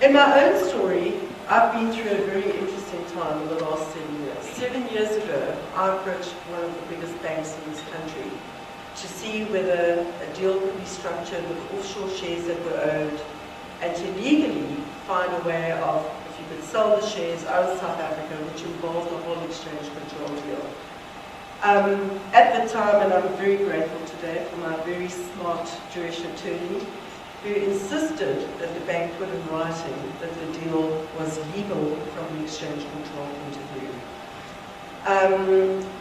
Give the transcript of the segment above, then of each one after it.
In my own story, I've been through a very interesting time in the last 7 years. 7 years ago, I approached one of the biggest banks in this country to see whether a deal could be structured with offshore shares that were owned and to legally find a way of, if you could sell the shares out of South Africa, which involved a whole exchange control deal. At the time, and I'm very grateful today for my very smart Jewish attorney, who insisted that the bank put in writing that the deal was legal from the exchange control point of view.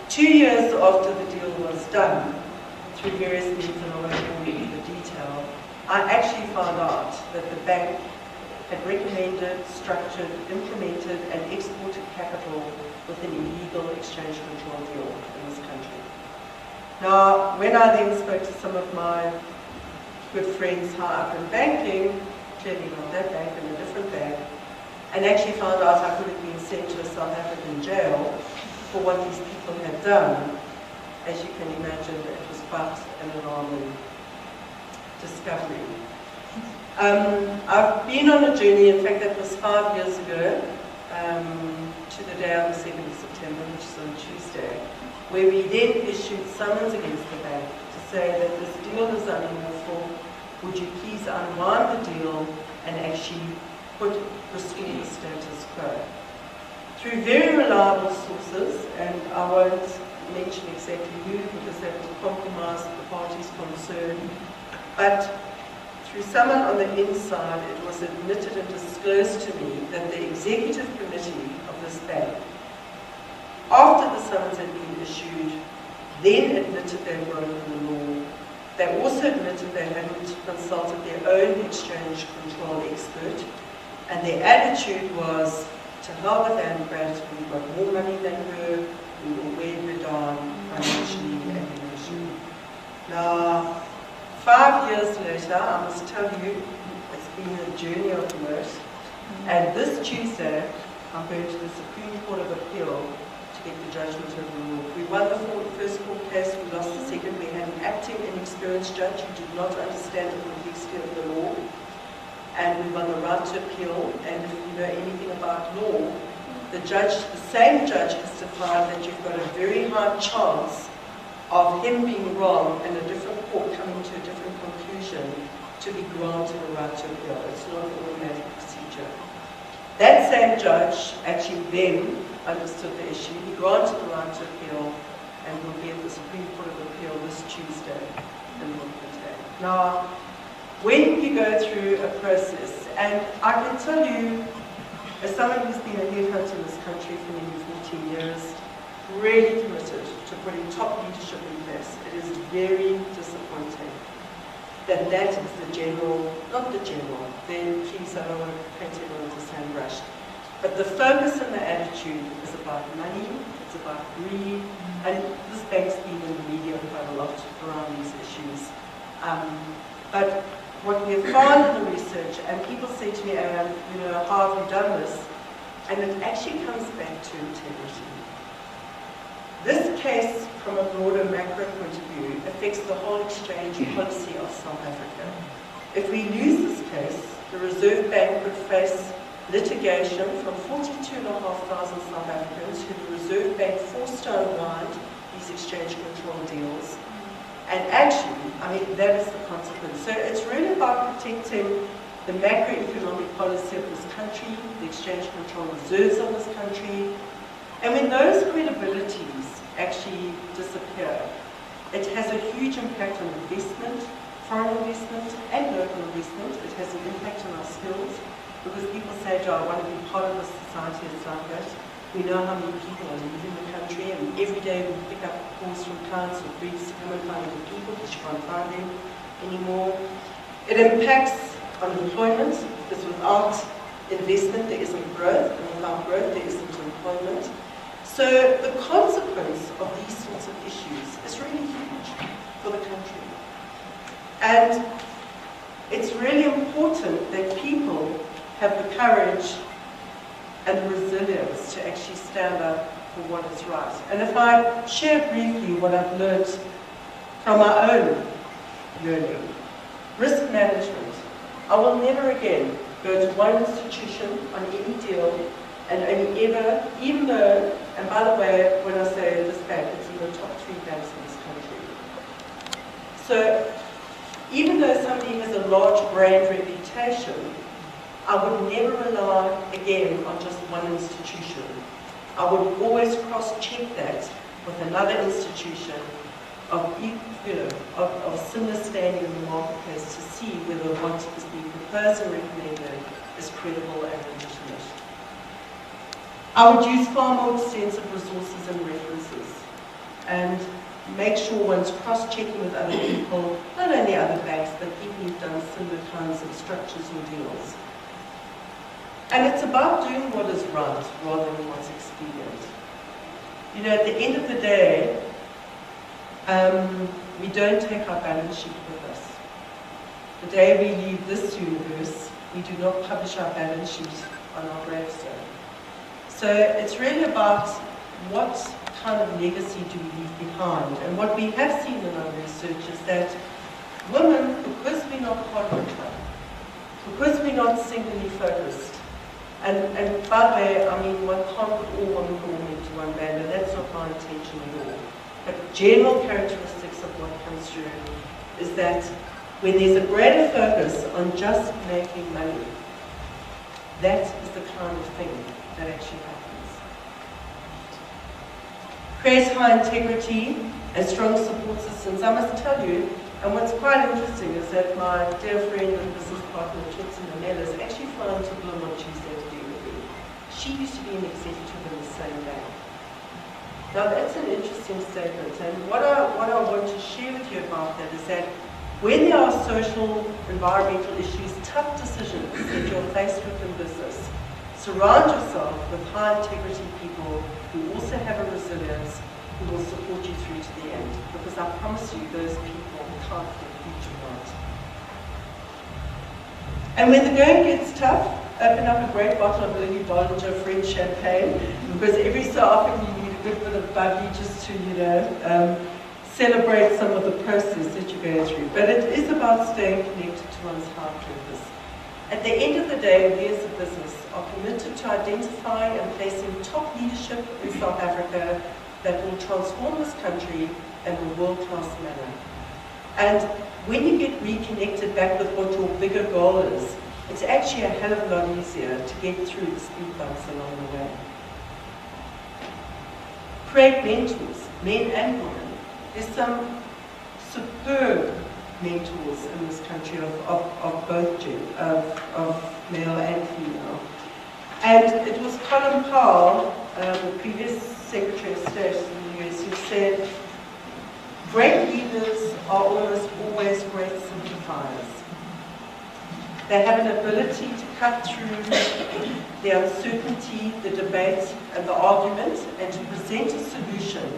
2 years after the deal was done, through various means, and I won't bore you with the detail, I actually found out that the bank had recommended, structured, implemented, and exported capital with an illegal exchange control deal in this country. Now, when I then spoke to some of my good friends high up in banking, clearly not that bank, in a different bank, and actually found out I could have been sent to a South African jail for what these people had done, as you can imagine, it was quite an alarming discovery. I've been on a journey, in fact that was 5 years ago, to the day on the 2nd of September, which is on Tuesday, where we then issued summons against the bank to say that this deal is unlawful, would you please unwind the deal and actually restore the status quo. Through very reliable sources, and I won't mention exactly who because that will compromise the parties concerned, but through someone on the inside, it was admitted and disclosed to me that the executive committee of this bank, after the summons had been issued, then admitted they'd broken the law. They also admitted they hadn't consulted their own exchange control expert, and their attitude was, to hell with Anne Pratt, we've got more money than her, we will wear her down financially and emotionally. Now, 5 years later, I must tell you, it's been a journey of note. And this Tuesday, I'm going to the Supreme Court of Appeal to get the judgment overruled. We won the first court case, we lost the second. We had an acting inexperienced judge who did not understand the complexity of the law. And we won the right to appeal. And if you know anything about law, the same judge has defined that you've got a very high chance of him being wrong and a different court coming to a different conclusion to be granted a right to appeal. It's not an automatic procedure. That same judge actually then understood the issue. He granted the right to appeal and will be at the Supreme Court of Appeal this Tuesday in Bloemfontein. Now, when you go through a process, and I can tell you, as someone who's been a headhunter in this country for nearly 14 years, really committed to putting top leadership in place, it is very disappointing that that is the general, not the general, then please I don't want to paint everyone with the same brush, but the focus and the attitude is about money, it's about greed, and this bank's been in the media quite a lot around these issues. But what we have found in the research, and people say to me, Anne, how have you done this? And it actually comes back to integrity. This case, from a broader macro point of view, affects the whole exchange policy of South Africa. If we lose this case, the Reserve Bank could face litigation from 42,500 South Africans who the Reserve Bank forced to unwind these exchange control deals. And actually, that is the consequence. So it's really about protecting the macroeconomic policy of this country, the exchange control reserves of this country. And when those credibilities actually disappear, it has a huge impact on investment, foreign investment, and local investment. It has an impact on our skills, because people say, Joe, I want to be part of a society that's like that. We know how many people are leaving the country, and every day we pick up calls from clients or briefs to come and find other people because you can't find them anymore. It impacts on employment, because without investment there isn't growth, and without growth there isn't employment. So the consequence of these sorts of issues is really huge for the country. And it's really important that people have the courage and the resilience to actually stand up for what is right. And if I share briefly what I've learned from my own learning, risk management. I will never again go to one institution on any deal, and only ever, even though, and by the way, when I say this bank, it's in the top 3 banks in this country. So, even though somebody has a large brand reputation, I would never rely again on just one institution. I would always cross-check that with another institution of similar standing in the marketplace to see whether what is being proposed and recommended is credible and legitimate. I would use far more extensive resources and references and make sure one's cross-checking with other people, not only other banks, but people who've done similar kinds of structures or deals. And it's about doing what is right rather than what's expedient. You know, at the end of the day, we don't take our balance sheet with us. The day we leave this universe, we do not publish our balance sheet on our gravestone. So it's really about what kind of legacy do we leave behind. And what we have seen in our research is that women, because we're not hardworking, because we're not singularly focused, and by the way, I mean, one can't put all women into one band, and that's not my intention at all. But general characteristics of what comes through is that when there's a greater focus on just making money, that is the kind of thing that actually happens. Creates high integrity and strong support systems. I must tell you, and what's quite interesting is that my dear friend and business partner, Tutsi Mamela, is actually flying to Bloom on Tuesday to be with me. She used to be an executive in the same bank. Now that's an interesting statement, and what I want to share with you about that is that when there are social, environmental issues, tough decisions that you're faced with in business, surround yourself with high integrity people who also have a resilience, who will support you through to the end. Because I promise you, those people can't get future right. And when the going gets tough, open up a great bottle of Lily Bollinger French champagne, because every so often you need a good bit of bubbly just to, celebrate some of the process that you're going through. But it is about staying connected to one's high purpose. At the end of the day, we as a business are committed to identifying and placing top leadership in South Africa that will transform this country in a world-class manner. And when you get reconnected back with what your bigger goal is, it's actually a hell of a lot easier to get through the speed bumps along the way. Create mentors, men and women. There's some superb mentors in this country of both genders, of male and female. And it was Colin Powell, the previous Secretary of State in the US, who said, great leaders are almost always great simplifiers. They have an ability to cut through the uncertainty, the debate, and the argument, and to present a solution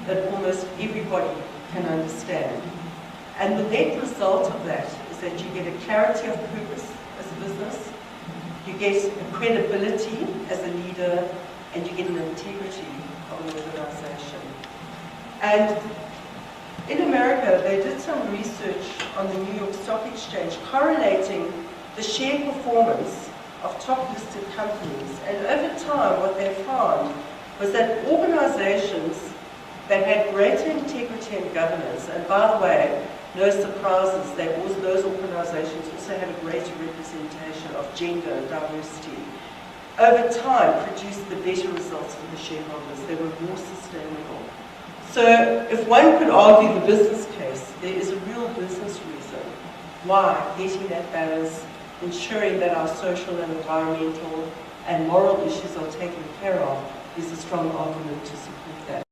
that almost everybody can understand. And the net result of that is that you get a clarity of purpose as a business, you get a credibility as a leader, and you get an integrity of an organization. And in America, they did some research on the New York Stock Exchange correlating the share performance of top listed companies. And over time, what they found was that organizations that had greater integrity and governance, and by the way, no surprises, those organizations also have a greater representation of gender and diversity, over time produced the better results for the shareholders. They were more sustainable. So if one could argue the business case, there is a real business reason why getting that balance, ensuring that our social and environmental and moral issues are taken care of, is a strong argument to support that.